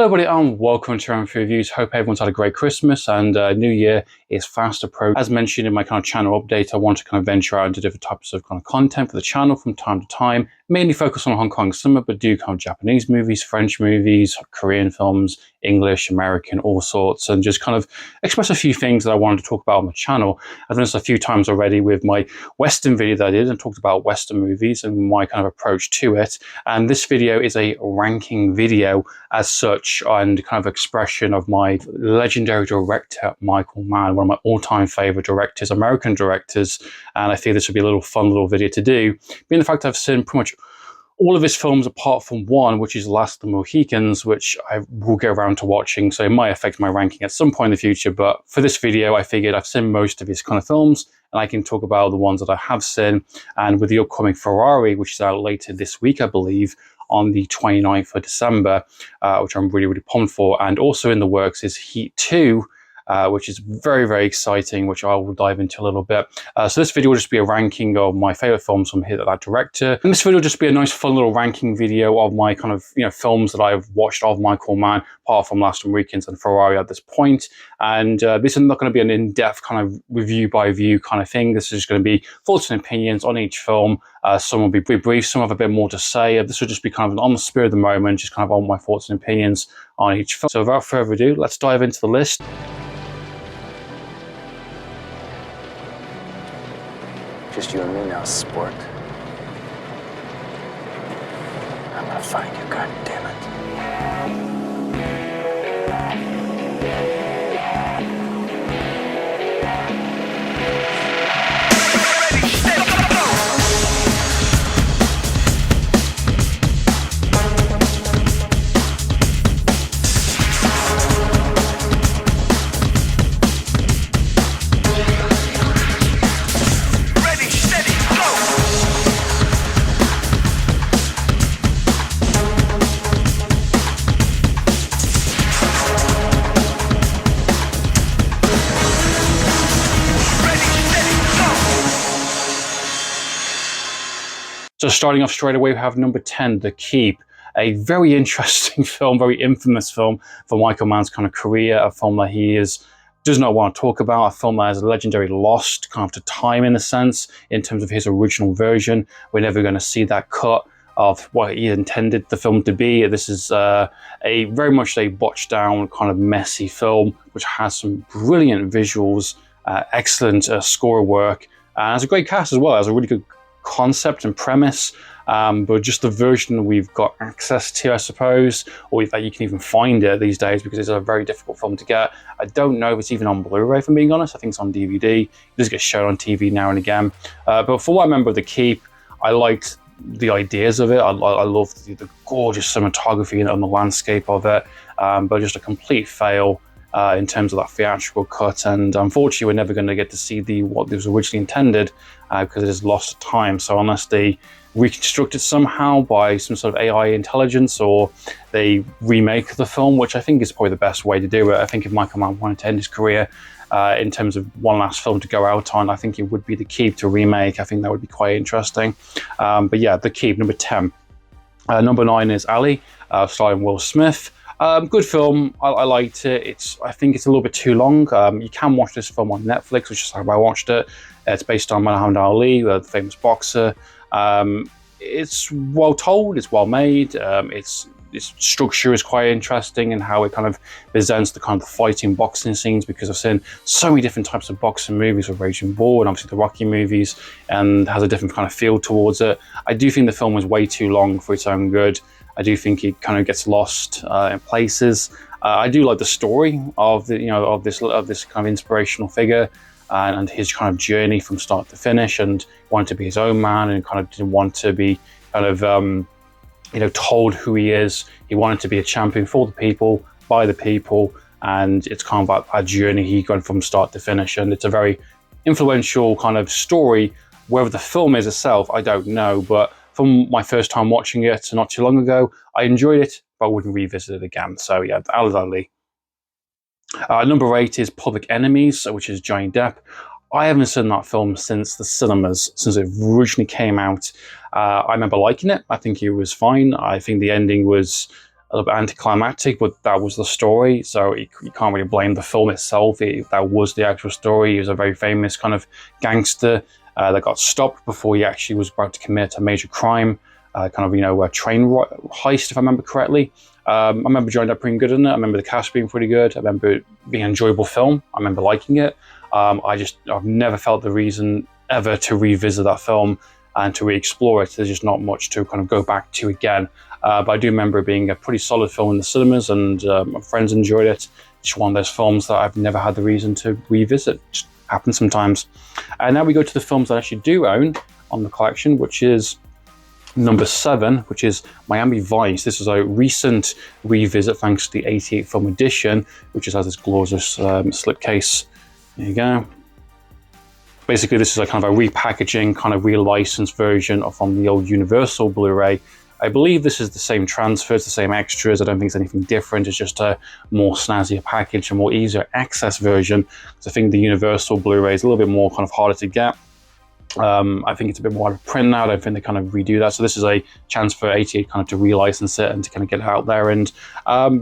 Hello everybody and welcome to Amphlett Reviews. Hope everyone's had a great Christmas and New Year is fast approaching. As mentioned in my kind of channel update, I want to kind of venture out into different types of kind of content for the channel from time to time. Mainly focus on Hong Kong cinema, but do kind of Japanese movies, French movies, Korean films, English, American, all sorts, and just kind of express a few things that I wanted to talk about on the channel. I've done this a few times already with my Western video that I did and talked about Western movies and my kind of approach to it. And this video is a ranking video as such and kind of expression of my legendary director, Michael Mann, one of my all-time favorite directors, American directors. And I feel this would be a little fun little video to do, being the fact I've seen pretty much all of his films apart from one, which is Last of the Mohicans, which I will get around to watching, so it might affect my ranking at some point in the future. But for this video, I figured I've seen most of his kind of films, and I can talk about the ones that I have seen. And with the upcoming Ferrari, which is out later this week, I believe, on the 29th of December, which I'm really, really pumped for. And also in the works is Heat 2, which is very, very exciting, which I will dive into a little bit. So this video will just be a ranking of my favorite films from that director. And this video will just be a nice, fun little ranking video of my kind of, films that I've watched of Michael Mann, apart from Last of the Mohicans and Ferrari at this point. And this is not going to be an in-depth kind of review by view kind of thing. This is just going to be thoughts and opinions on each film. Some will be brief, some have a bit more to say. This will just be kind of on the spirit of the moment, just kind of on my thoughts and opinions on each film. So without further ado, let's dive into the list. Just you and me now, sport. I'm gonna find you, goddammit. So starting off straight away, we have number 10, The Keep, a very interesting film, very infamous film for Michael Mann's kind of career, a film that he does not want to talk about, a film that has a legendary lost kind of to time in a sense, in terms of his original version. We're never going to see that cut of what he intended the film to be. This is a very much a botched down, kind of messy film, which has some brilliant visuals, excellent score work, and has a great cast as well. It has a really good concept and premise, but just the version we've got access to, I suppose, or that you can even find it these days, because it's a very difficult film to get. I don't know if it's even on Blu-ray, if I'm being honest. I think it's on DVD. It does get shown on TV now and again. But for what I remember of The Keep, I liked the ideas of it. I loved the gorgeous cinematography and the landscape of it, but just a complete fail in terms of that theatrical cut, and unfortunately we're never going to get to see what was originally intended, because it is lost time. So unless they reconstruct it somehow by some sort of AI intelligence, or they remake the film, which I think is probably the best way to do it. I think if Michael Mann wanted to end his career in terms of one last film to go out on, I think it would be The Keep to remake. I think that would be quite interesting. But yeah, The Keep, number 10. Number 9 is Ali, starring Will Smith. Good film. I liked it. I think it's a little bit too long. You can watch this film on Netflix, which is how I watched it. It's based on Muhammad Ali, the famous boxer. It's well told. It's well made. Its structure is quite interesting, and how it kind of presents the kind of fighting boxing scenes, because I've seen so many different types of boxing movies with Raging Bull and obviously the Rocky movies, and has a different kind of feel towards it. I do think the film was way too long for its own good. I do think it kind of gets lost in places. I do like the story of this kind of inspirational figure, and his kind of journey from start to finish, and wanted to be his own man, and kind of didn't want to be kind of told who he is. He wanted to be a champion for the people, by the people, and it's kind of a journey he gone from start to finish. And it's a very influential kind of story. Whether the film is itself, I don't know, but from my first time watching it not too long ago, I enjoyed it, but I wouldn't revisit it again. So yeah, Ali. Number 8 is Public Enemies, which is Johnny Depp. I haven't seen that film since the cinemas, since it originally came out. I remember liking it. I think it was fine. I think the ending was a little bit anticlimactic, but that was the story, so you can't really blame the film itself. That was the actual story. He was a very famous kind of gangster that got stopped before he actually was about to commit a major crime, kind of, a train heist, if I remember correctly. I remember enjoying that pretty good in it. I remember the cast being pretty good. I remember it being an enjoyable film. I remember liking it. I've never felt the reason ever to revisit that film and to re-explore it. There's just not much to kind of go back to again. But I do remember it being a pretty solid film in the cinemas, and my friends enjoyed it. It's one of those films that I've never had the reason to revisit. It just happens sometimes. And now we go to the films that I actually do own on the collection, which is number 7, which is Miami Vice. This is a recent revisit thanks to the 88 film edition, which just has this glorious slipcase. There you go. Basically, this is a kind of a repackaging, kind of relicensed version from the old Universal Blu-ray. I believe this is the same transfers, the same extras. I don't think it's anything different. It's just a more snazzier package, a more easier access version. So I think the Universal Blu-ray is a little bit more kind of harder to get. I think it's a bit more out of print now. I don't think they kind of redo that. So this is a chance for 88 kind of to relicense it and to kind of get it out there. And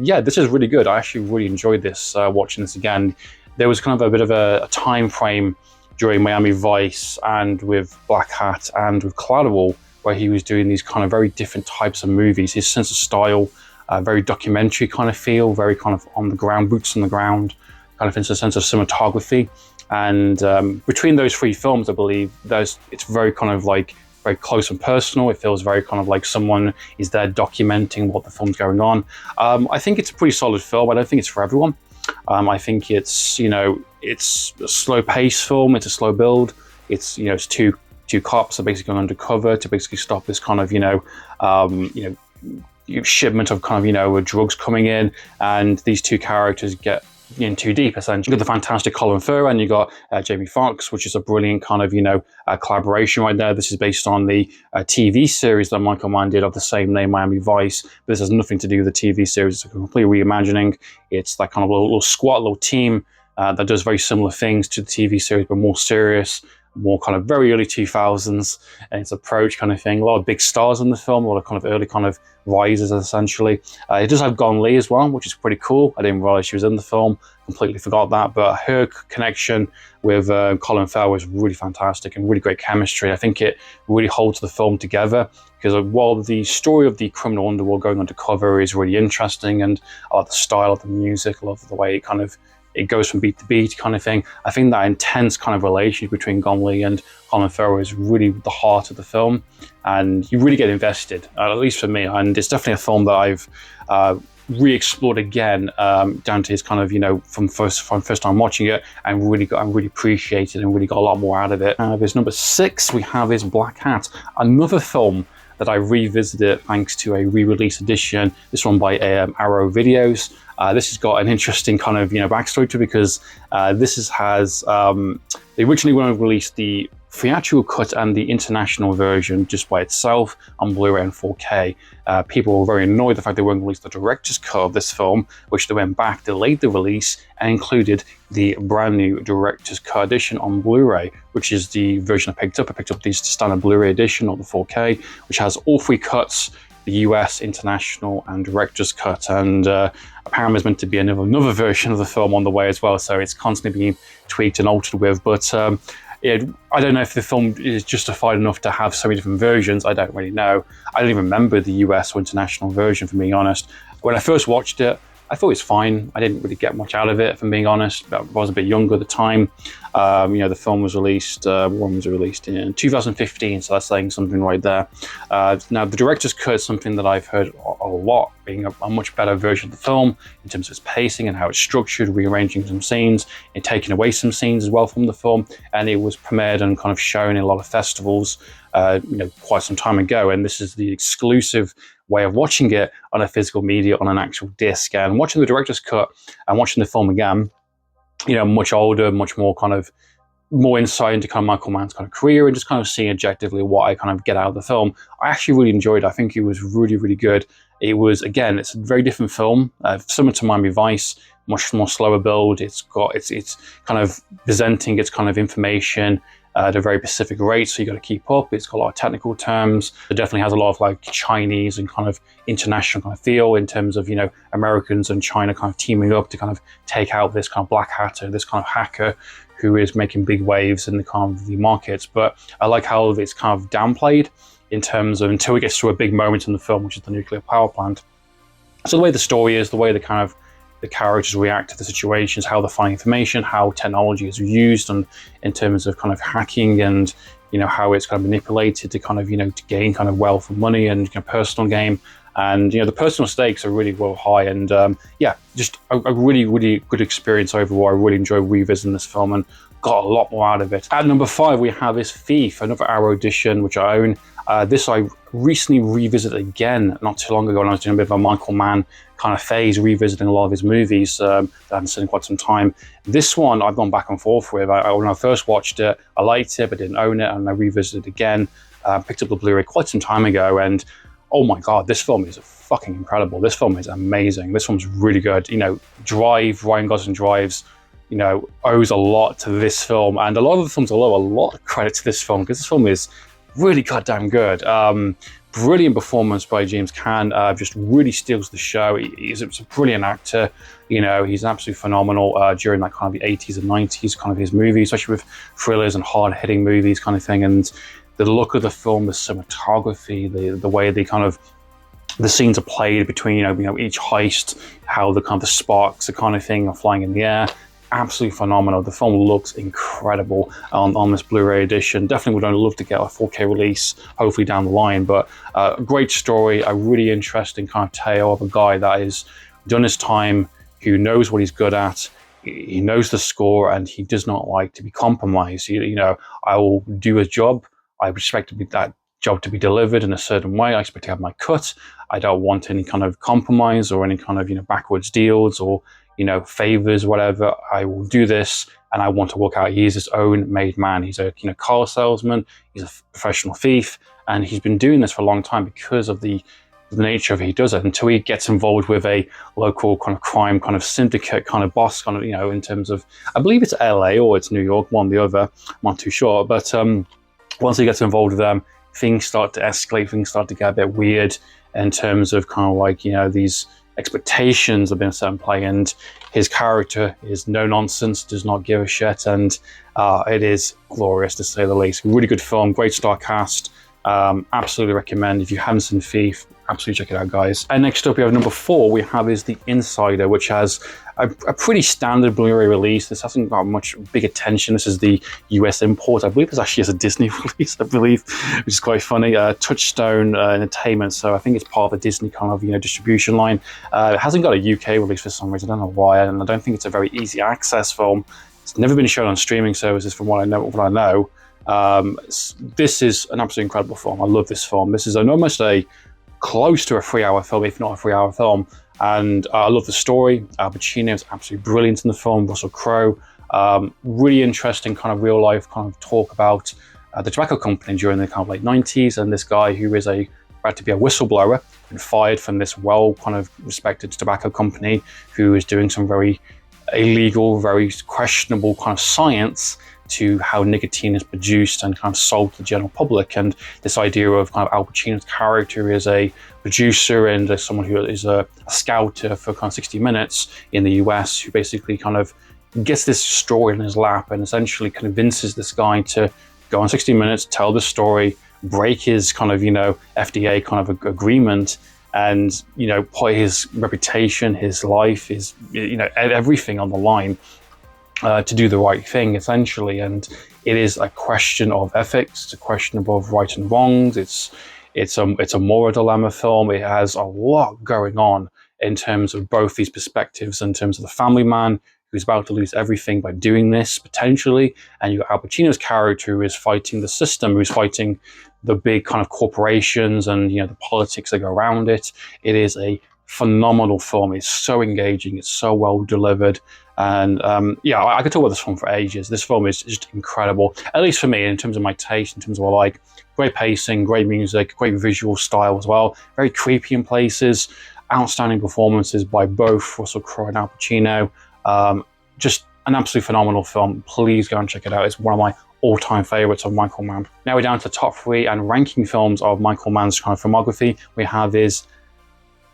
yeah, this is really good. I actually really enjoyed this, watching this again. There was kind of a bit of a time frame during Miami Vice and with Black Hat and with Collateral, where he was doing these kind of very different types of movies. His sense of style, very documentary kind of feel, very kind of on the ground, boots on the ground, kind of a sense of cinematography. And between those 3 films, I believe it's very kind of like very close and personal. It feels very kind of like someone is there documenting what the film's going on. I think it's a pretty solid film. I don't think it's for everyone. I think it's, it's a slow pace film. It's a slow build. It's, it's two cops are basically going undercover to basically stop this kind of, shipment of kind of, drugs coming in, and these 2 characters get in too deep, essentially. You got the fantastic Colin Farrell, and you got Jamie Foxx, which is a brilliant kind of, collaboration right there. This is based on the TV series that Michael Mann did of the same name, Miami Vice. But this has nothing to do with the TV series. It's a complete reimagining. It's that kind of little squad, little team that does very similar things to the TV series, but more serious, more kind of very early 2000s and its approach kind of thing. A lot of big stars in the film, a lot of kind of early kind of risers, essentially. It does have Gong Li as well, which is pretty cool. I didn't realize she was in the film, completely forgot that, but her connection with Colin Farrell was really fantastic and really great chemistry. I think it really holds the film together, because while the story of the criminal underworld going undercover is really interesting, and I love the style of the music, I love the way it goes from beat to beat kind of thing. I think that intense kind of relationship between Gong Li and Colin Farrell is really the heart of the film, and you really get invested, at least for me. And it's definitely a film that I've re-explored again, down to his kind of, from first time watching it, and really appreciated and really got a lot more out of it. There's number 6, we have is Black Hat, another film that I revisited thanks to a re-release edition, this one by Arrow Videos. This has got an interesting kind of, backstory to it, because they originally wanted to release the theatrical cut and the international version just by itself on Blu-ray and 4K. People were very annoyed the fact they weren't released the director's cut of this film, which they went back, delayed the release, and included the brand new director's cut edition on Blu-ray, which is the version I picked up. I picked up the standard Blu-ray edition, or the 4K, which has all 3 cuts, the US, international, and director's cut. And apparently there's meant to be another version of the film on the way as well, so it's constantly being tweaked and altered with. But I don't know if the film is justified enough to have so many different versions. I don't really know. I don't even remember the US or international version, for being honest. When I first watched it, I thought it was fine. I didn't really get much out of it, if I'm being honest. I was a bit younger at the time. The film was released, when was it released? In 2015, so that's saying something right there. Now, the director's cut is something that I've heard a lot, being a much better version of the film in terms of its pacing and how it's structured, rearranging some scenes and taking away some scenes as well from the film. And it was premiered and kind of shown in a lot of festivals, quite some time ago. And this is the exclusive way of watching it on a physical media, on an actual disc. And watching the director's cut and watching the film again, much older, much more kind of more insight into kind of Michael Mann's kind of career, and just kind of seeing objectively what I kind of get out of the film. I actually really enjoyed it. I think it was really, really good. It was, again, it's a very different film, similar to Miami Vice, much more slower build. It's kind of presenting its kind of information at a very specific rate, so you got to keep up. It's got a lot of technical terms. It definitely has a lot of like Chinese and kind of international kind of feel in terms of, you know, Americans and China kind of teaming up to kind of take out this kind of black hatter, this kind of hacker who is making big waves in the kind of the markets. But I like how it's kind of downplayed in terms of until it gets to a big moment in the film, which is the nuclear power plant. So the way the story is, the way the kind of the characters react to the situations, how they find information, how technology is used, and in terms of kind of hacking, and you know how it's kind of manipulated to kind of, you know, to gain kind of wealth and money and kind of personal gain. And you know the personal stakes are really well high, and yeah, just a really good experience overall. I really enjoyed revisiting this film and got a lot more out of it. At number 5 we have is Thief, another Arrow edition which I own. This I recently revisited again not too long ago when I was doing a bit of a Michael Mann kind of phase, revisiting a lot of his movies that I haven't seen in quite some time. This one I've gone back and forth with. When I first watched it, I liked it but didn't own it, and I revisited it again. Picked up the Blu-ray quite some time ago, and oh my god, this film is fucking incredible. This film is amazing. This film's really good. You know, Ryan Gosling drives, you know, owes a lot to this film, and a lot of the films owe a lot of credit to this film because this film is really goddamn good. Brilliant performance by James Caan. Just really steals the show. He's a brilliant actor. You know, he's absolutely phenomenal during that kind of the 80s and 90s kind of his movies, especially with thrillers and hard-hitting movies kind of thing. And the look of the film, the cinematography, the way they kind of the scenes are played between, you know each heist, how the kind of the sparks, the kind of thing are flying in the air. Absolutely phenomenal. The film looks incredible on this Blu-ray edition. Definitely would love to get a 4K release, hopefully down the line. But a great story, a really interesting kind of tale of a guy that has done his time, who knows what he's good at. He knows the score, and he does not like to be compromised. You know, I will do his job. I expect that job to be delivered in a certain way. I expect to have my cut. I don't want any kind of compromise or any kind of, you know, backwards deals or, you know, favors, whatever. I will do this, and I want to work out. He is his own made man. He's a, you know, car salesman. He's a professional thief, and he's been doing this for a long time because of the nature of it. He does it until he gets involved with a local kind of crime kind of syndicate kind of boss kind of, you know, in terms of, I believe it's LA or it's New York, one or the other. I'm not too sure, but once he gets involved with them, things start to escalate. Things start to get a bit weird in terms of kind of like, you know, these expectations have been set in play, and his character is no nonsense, does not give a shit, and it is glorious to say the least. Really good film, great star cast. Absolutely recommend. If you haven't seen Thief, absolutely check it out, guys. And next up we have number 4 we have is The Insider, which has a pretty standard Blu-ray release. This hasn't got much big attention. This is the US import. I believe it's actually as a Disney release, I believe, which is quite funny. Touchstone Entertainment, so I think it's part of the Disney kind of, you know, distribution line. It hasn't got a UK release for some reason. I don't know why, and I don't think it's a very easy access film. It's never been shown on streaming services from what I know. This is an absolutely incredible film. I love this film. This is almost close to a 3-hour film, if not a 3-hour film. And I love the story. Al Pacino is absolutely brilliant in the film. Russell Crowe. Really interesting kind of real life kind of talk about the tobacco company during the kind of late 90s. And this guy who is about to be a whistleblower and fired from this well kind of respected tobacco company who is doing some very illegal, very questionable kind of science to how nicotine is produced and kind of sold to the general public. And this idea of kind of Al Pacino's character as a producer and as someone who is a scouter for kind of 60 Minutes in the US, who basically kind of gets this story in his lap and essentially convinces this guy to go on 60 Minutes, tell the story, break his kind of, you know, FDA kind of agreement, and, you know, put his reputation, his life, his, you know, everything on the line to do the right thing, essentially. And it is a question of ethics. It's a question of right and wrongs. It's a moral dilemma film. It has a lot going on in terms of both these perspectives, in terms of the family man who's about to lose everything by doing this, potentially, and you got Al Pacino's character who is fighting the system, who's fighting the big kind of corporations and, you know, the politics that go around it. It is a phenomenal film. It's so engaging. It's so well delivered. And yeah, I could talk about this film for ages. This film is just incredible, at least for me, in terms of my taste, in terms of what I like. Great pacing, great music, great visual style as well. Very creepy in places. Outstanding performances by both Russell Crowe and Al Pacino. Just an absolutely phenomenal film. Please go and check it out. It's one of my all-time favorites of Michael Mann. Now we're down to the top 3 and ranking films of Michael Mann's kind of filmography. We have is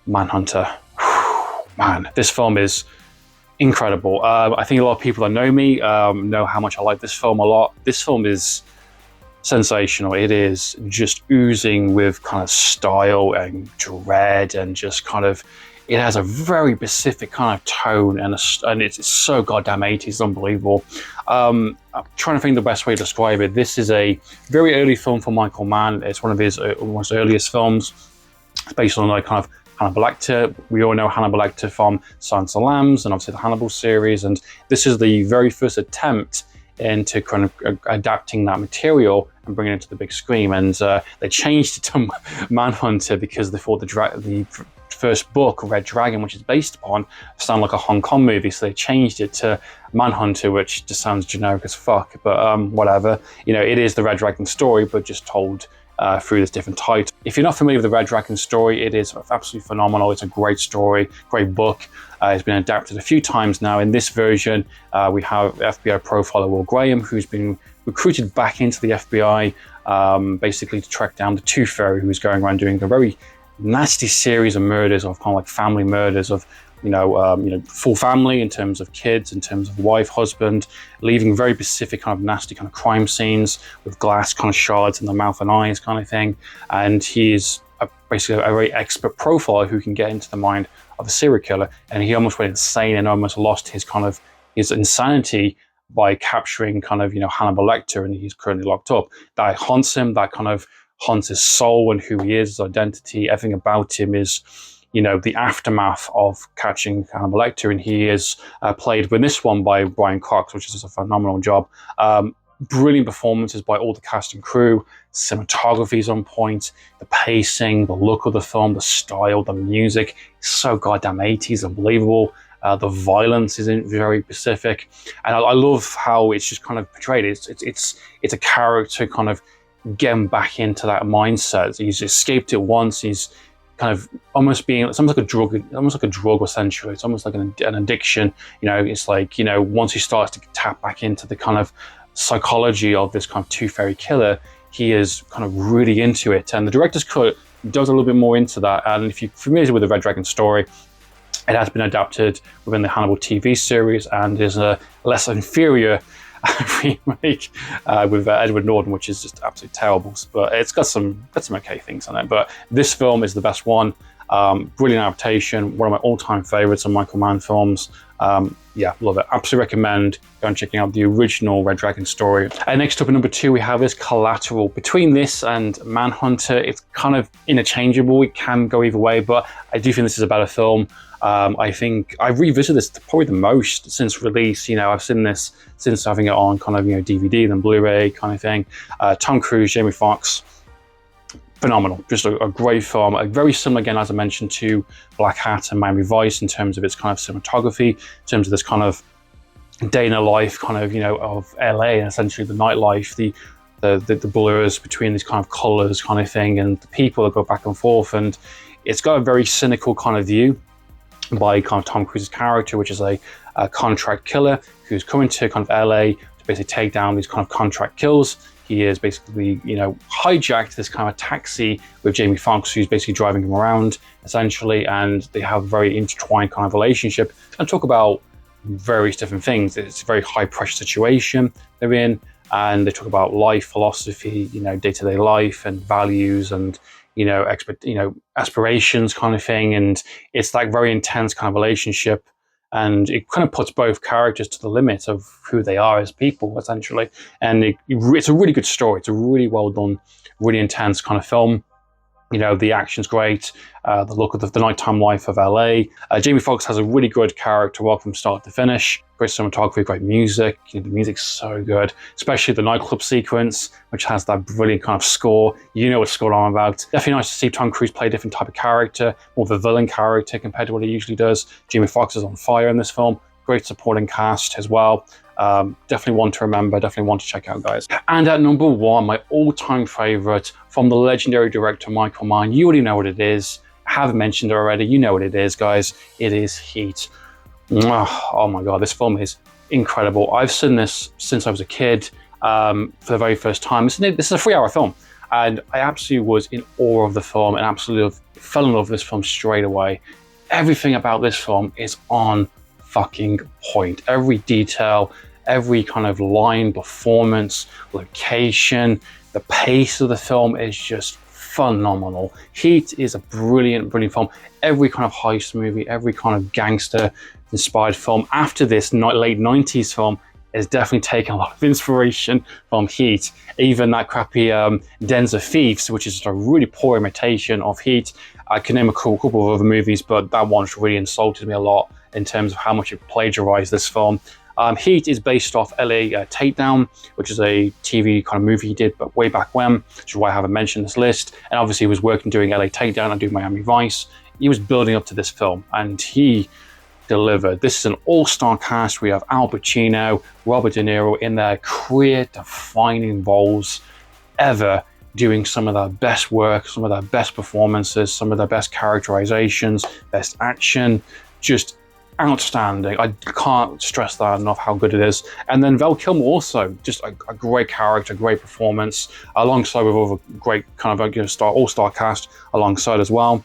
Manhunter. Man, this film is incredible. I think a lot of people that know me know how much I like this film a lot. This film is sensational. It is just oozing with kind of style and dread, and just kind of, it has a very specific kind of tone, and it's so goddamn 80s, it's unbelievable. I'm trying to think the best way to describe it. This is a very early film for Michael Mann. It's one of his almost earliest films. It's based on like kind of Hannibal Lecter. We all know Hannibal Lecter from Silence of the Lambs and obviously the Hannibal series, and this is the very first attempt into kind of adapting that material and bringing it to the big screen. And they changed it to Manhunter because they thought the first book, Red Dragon, which is based upon, sounded like a Hong Kong movie, so they changed it to Manhunter, which just sounds generic as fuck, but whatever. You know, it is the Red Dragon story, but just told through this different title. If you're not familiar with the Red Dragon story, it is absolutely phenomenal. It's a great story, great book. It's been adapted a few times now. In this version, we have FBI profiler Will Graham, who's been recruited back into the FBI, basically to track down the Tooth Fairy, who's going around doing a very nasty series of murders, of kind of like family murders of full family in terms of kids, in terms of wife, husband, leaving very specific kind of nasty kind of crime scenes with glass kind of shards in the mouth and eyes kind of thing. And he is basically a very expert profiler who can get into the mind of a serial killer. And he almost went insane and almost lost his kind of his insanity by capturing kind of, Hannibal Lecter, and he's currently locked up. That haunts him, that kind of haunts his soul and who he is, his identity. Everything about him is, the aftermath of catching Hannibal Lecter, and he is played with this one by Brian Cox, which is a phenomenal job. Brilliant performances by all the cast and crew. Cinematography is on point. The pacing, the look of the film, the style, the music, so goddamn 80s, unbelievable. The violence is very specific, and I love how it's just kind of portrayed. It's a character kind of getting back into that mindset. He's escaped it once. He's kind of almost being, it's almost like a drug essentially. It's almost like an addiction. It's like, once he starts to tap back into the kind of psychology of this kind of Tooth Fairy killer, he is kind of really into it. And the director's cut does a little bit more into that. And if you're familiar with the Red Dragon story, it has been adapted within the Hannibal TV series and is a less inferior remake with Edward Norton, which is just absolutely terrible, but it's got some okay things on it. But this film is the best one. Brilliant adaptation, one of my all-time favorites of Michael Mann films. Yeah, love it. Absolutely recommend going and checking out the original Red Dragon story. And next up at number 2 we have is Collateral. Between this and Manhunter, it's kind of interchangeable. It can go either way, but I do think this is a better film. I think I revisited this probably the most since release. I've seen this since having it on kind of DVD, then Blu-ray kind of thing. Tom Cruise, Jamie Foxx, phenomenal. Just a great film. Very similar again, as I mentioned, to Black Hat and Miami Vice in terms of its kind of cinematography, in terms of this kind of day in the life kind of of LA, and essentially the nightlife, the blurs between these kind of colors kind of thing, and the people that go back and forth. And it's got a very cynical kind of view by kind of Tom Cruise's character, which is a contract killer who's coming to kind of LA to basically take down these kind of contract kills. He is basically, hijacked this kind of taxi with Jamie Foxx, who's basically driving him around, essentially, and they have a very intertwined kind of relationship and talk about various different things. It's a very high-pressure situation they're in, and they talk about life, philosophy, day-to-day life and values and aspirations kind of thing. And it's like very intense kind of relationship, and it kind of puts both characters to the limit of who they are as people, essentially. And it's a really good story. It's a really well done, really intense kind of film. The action's great, the look of the nighttime life of LA. Jamie Foxx has a really good character walk from start to finish. Great cinematography, great music. The music's so good, especially the nightclub sequence, which has that brilliant kind of score. What's going on about. Definitely nice to see Tom Cruise play a different type of character, more of a villain character compared to what he usually does. Jamie Foxx is on fire in this film. Great supporting cast as well. Definitely one to remember, definitely one to check out, guys. And at number 1, my all-time favorite from the legendary director Michael Mann. You already know what it is. I haven't mentioned it already. You know what it is, guys. It is Heat. Oh my God, this film is incredible. I've seen this since I was a kid. for the very first time. This is a 3-hour film, and I absolutely was in awe of the film and absolutely fell in love with this film straight away. Everything about this film is on fucking point. Every detail, every kind of line, performance, location, the pace of the film is just phenomenal. Heat is a brilliant film. Every kind of heist movie, every kind of gangster inspired film after this late 90s film has definitely taken a lot of inspiration from Heat. Even that crappy Dens of Thieves, which is just a really poor imitation of Heat. I can name a couple of other movies, but that one's really insulted me a lot in terms of how much it plagiarized this film. Heat is based off LA Takedown, which is a TV kind of movie he did, but way back when, which is why I haven't mentioned this list. And obviously he was working doing LA Takedown and doing Miami Vice. He was building up to this film, and he delivered. This is an all-star cast. We have Al Pacino, Robert De Niro in their career-defining roles ever, doing some of their best work, some of their best performances, some of their best characterizations, best action, just outstanding. I can't stress that enough how good it is. And then Val Kilmer also, just a great character, great performance, alongside with other great kind of all-star cast alongside as well.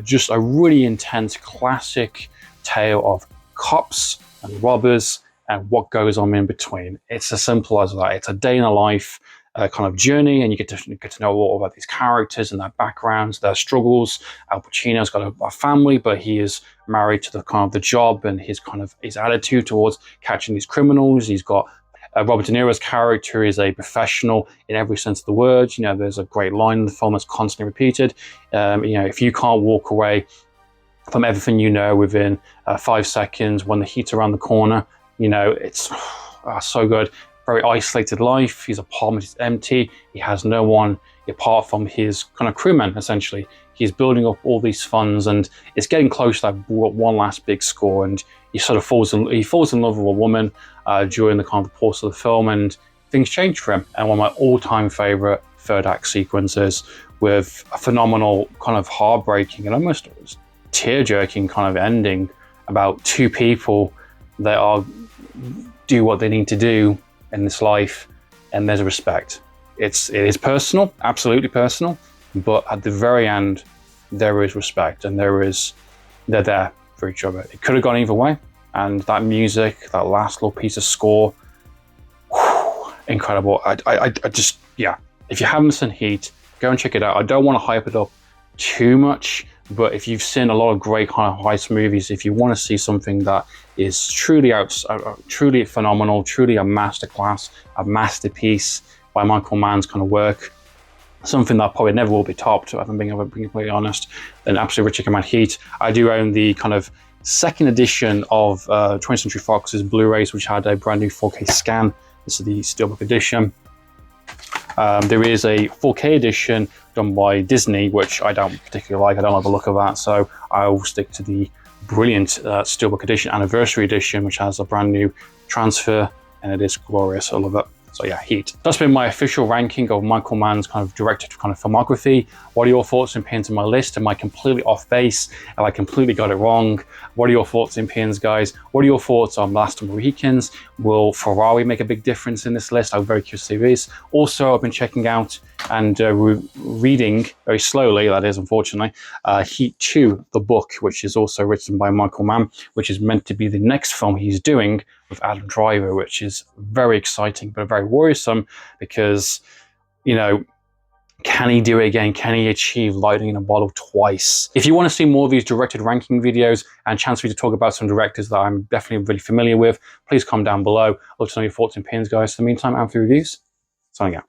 Just a really intense classic tale of cops and robbers and what goes on in between. It's as simple as that. It's a day in a life kind of journey, and you get to know all about these characters and their backgrounds, their struggles. Al Pacino's got a family, but he is married to the kind of the job and his attitude towards catching these criminals. He's got Robert De Niro's character is a professional in every sense of the word. You know, there's a great line in the film that's constantly repeated. You know, if you can't walk away from everything you know within 5 seconds when the heat's around the corner, you know, it's so good. Very isolated life. His apartment is empty. He has no one apart from his kind of crewmen, essentially. He's building up all these funds, and it's getting close to that one last big score, and he sort of falls in love with a woman during the kind of course of the film, and things change for him. And one of my all-time favorite third act sequences with a phenomenal kind of heartbreaking and almost tear-jerking kind of ending about two people that do what they need to do in this life, and there's a respect. It is personal, absolutely personal, but at the very end there is respect, and they're there for each other. It could have gone either way, and that music, that last little piece of score, whew, incredible. I just, yeah, if you haven't seen Heat, go and check it out. I don't want to hype it up too much, but if you've seen a lot of great kind of heist movies, if you want to see something that is truly truly phenomenal, truly a masterclass, a masterpiece by Michael Mann's kind of work, something that probably never will be topped, if I'm being completely honest, then absolutely check out Heat. I do own the kind of second edition of 20th Century Fox's Blu-rays, which had a brand new 4K scan. This is the Steelbook edition. There is a 4K edition done by Disney, which I don't particularly like. I don't like the look of that, so I'll stick to the brilliant Steelbook edition, Anniversary edition, which has a brand new transfer, and it is glorious. I love it. So yeah, Heat. That's been my official ranking of Michael Mann's kind of directed kind of filmography. What are your thoughts and opinions on my list? Am I completely off base? Have I completely got it wrong? What are your thoughts and opinions, guys? What are your thoughts on Last of the Mohicans? Will Ferrari make a big difference in this list? I'm very curious to see this. Also, I've been checking out and reading very slowly, that is, unfortunately, Heat 2, the book, which is also written by Michael Mann, which is meant to be the next film he's doing with Adam Driver, which is very exciting, but very worrisome because, you know, can he do it again? Can he achieve lightning in a bottle twice? If you want to see more of these directed ranking videos and chance for me to talk about some directors that I'm definitely really familiar with, please comment down below. I'd love to know your thoughts and opinions, guys. In the meantime, Amphlett Reviews, signing out.